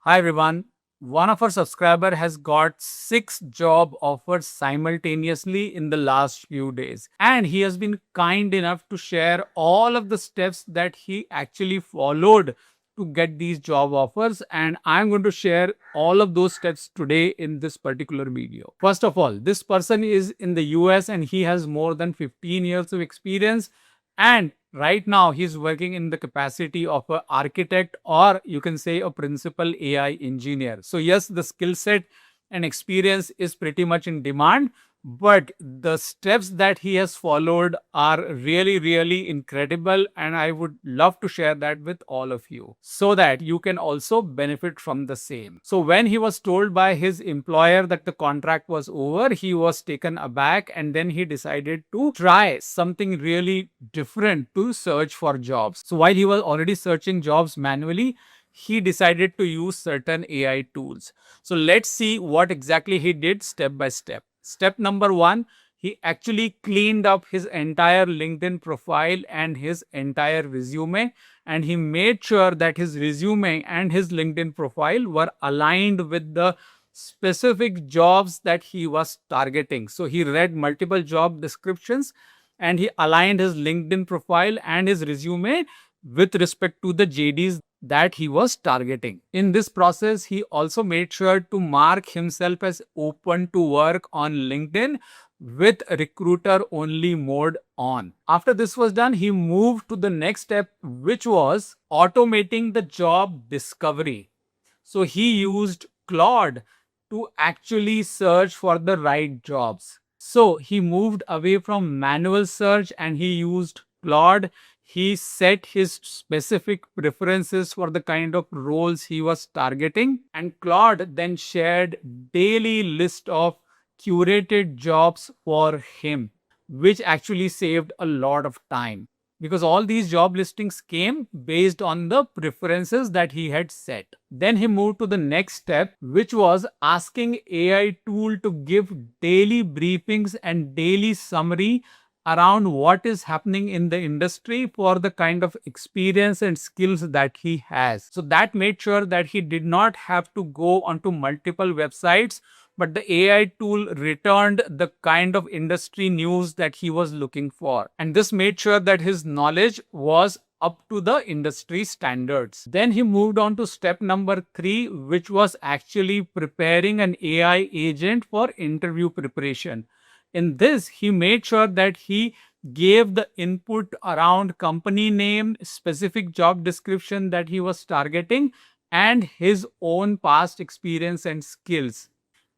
Hi everyone. One of our subscriber has got 6 job offers simultaneously in the last few days, and he has been kind enough to share all of the steps that he actually followed to get these job offers, and I'm going to share all of those steps today in this particular video. First of all, this person is in the US and he has more than 15 years of experience, and right now he's working in the capacity of an architect, or you can say a principal AI engineer. So yes, the skill set and experience is pretty much in demand, but the steps that he has followed are really incredible, and I would love to share that with all of you so that you can also benefit from the same. So when he was told by his employer that the contract was over, he was taken aback, and then he decided to try something really different to search for jobs. So while he was already searching jobs manually, he decided to use certain AI tools. So let's see what exactly he did step by step. Step number one, he actually cleaned up his entire LinkedIn profile and his entire resume, and he made sure that his resume and his LinkedIn profile were aligned with the specific jobs that he was targeting. So he read multiple job descriptions and he aligned his LinkedIn profile and his resume with respect to the JDs that he was targeting. In this process, he also made sure to mark himself as open to work on LinkedIn with recruiter only mode on. After this was done, he moved to the next step, which was automating the job discovery. So he used Claude to actually search for the right jobs. So he moved away from manual search and he used Claude. He set his specific preferences for the kind of roles he was targeting, and Claude then shared daily list of curated jobs for him, which actually saved a lot of time because all these job listings came based on the preferences that he had set. Then he moved to the next step, which was asking AI tool to give daily briefings and daily summary around what is happening in the industry for the kind of experience and skills that he has. So that made sure that he did not have to go onto multiple websites, but the AI tool returned the kind of industry news that he was looking for. And this made sure that his knowledge was up to the industry standards. Then he moved on to step number 3, which was actually preparing an AI agent for interview preparation. In this, he made sure that he gave the input around company name, specific job description that he was targeting, and his own past experience and skills.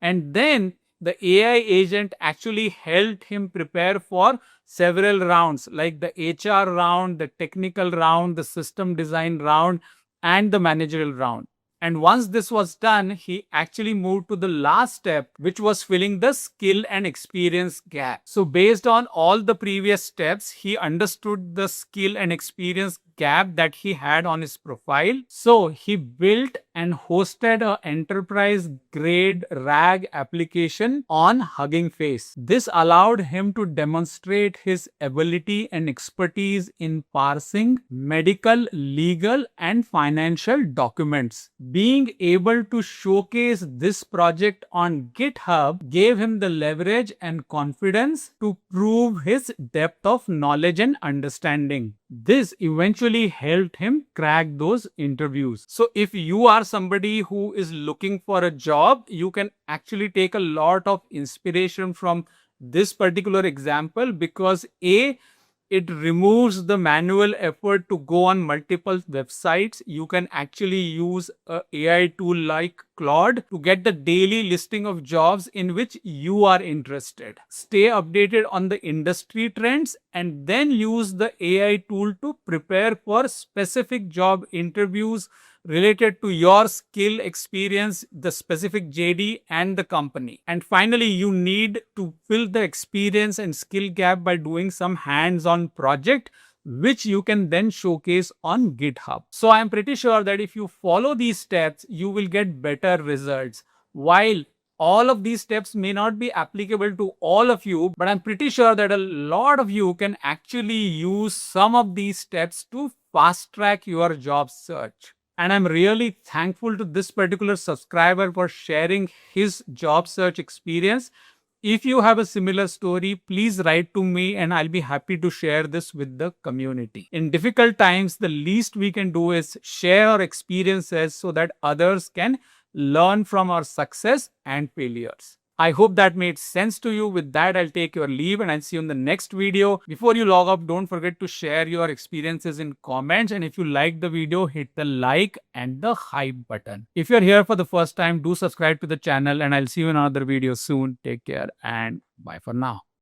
And then the AI agent actually helped him prepare for several rounds, like the HR round, the technical round, the system design round, and the managerial round. And once this was done, he actually moved to the last step, which was filling the skill and experience gap. So based on all the previous steps, he understood the skill and experience gap that he had on his profile. So he built and hosted an enterprise grade RAG application on Hugging Face. This allowed him to demonstrate his ability and expertise in parsing medical, legal, and financial documents. Being able to showcase this project on GitHub gave him the leverage and confidence to prove his depth of knowledge and understanding. This eventually helped him crack those interviews. So if you are somebody who is looking for a job, you can actually take a lot of inspiration from this particular example because it removes the manual effort to go on multiple websites. You can actually use a AI tool like Claude to get the daily listing of jobs in which you are interested. Stay updated on the industry trends and then use the AI tool to prepare for specific job interviews related to your skill, experience, the specific JD, and the company. And finally, you need to fill the experience and skill gap by doing some hands-on project, which you can then showcase on GitHub. So I'm pretty sure that if you follow these steps, you will get better results. While all of these steps may not be applicable to all of you, but I'm pretty sure that a lot of you can actually use some of these steps to fast track your job search. And I'm really thankful to this particular subscriber for sharing his job search experience. If you have a similar story, please write to me and I'll be happy to share this with the community. In difficult times, the least we can do is share our experiences so that others can learn from our success and failures. I hope that made sense to you. With that, I'll take your leave and I'll see you in the next video. Before you log off, don't forget to share your experiences in comments. And if you like the video, hit the like and the hype button. If you're here for the first time, do subscribe to the channel and I'll see you in another video soon. Take care and bye for now.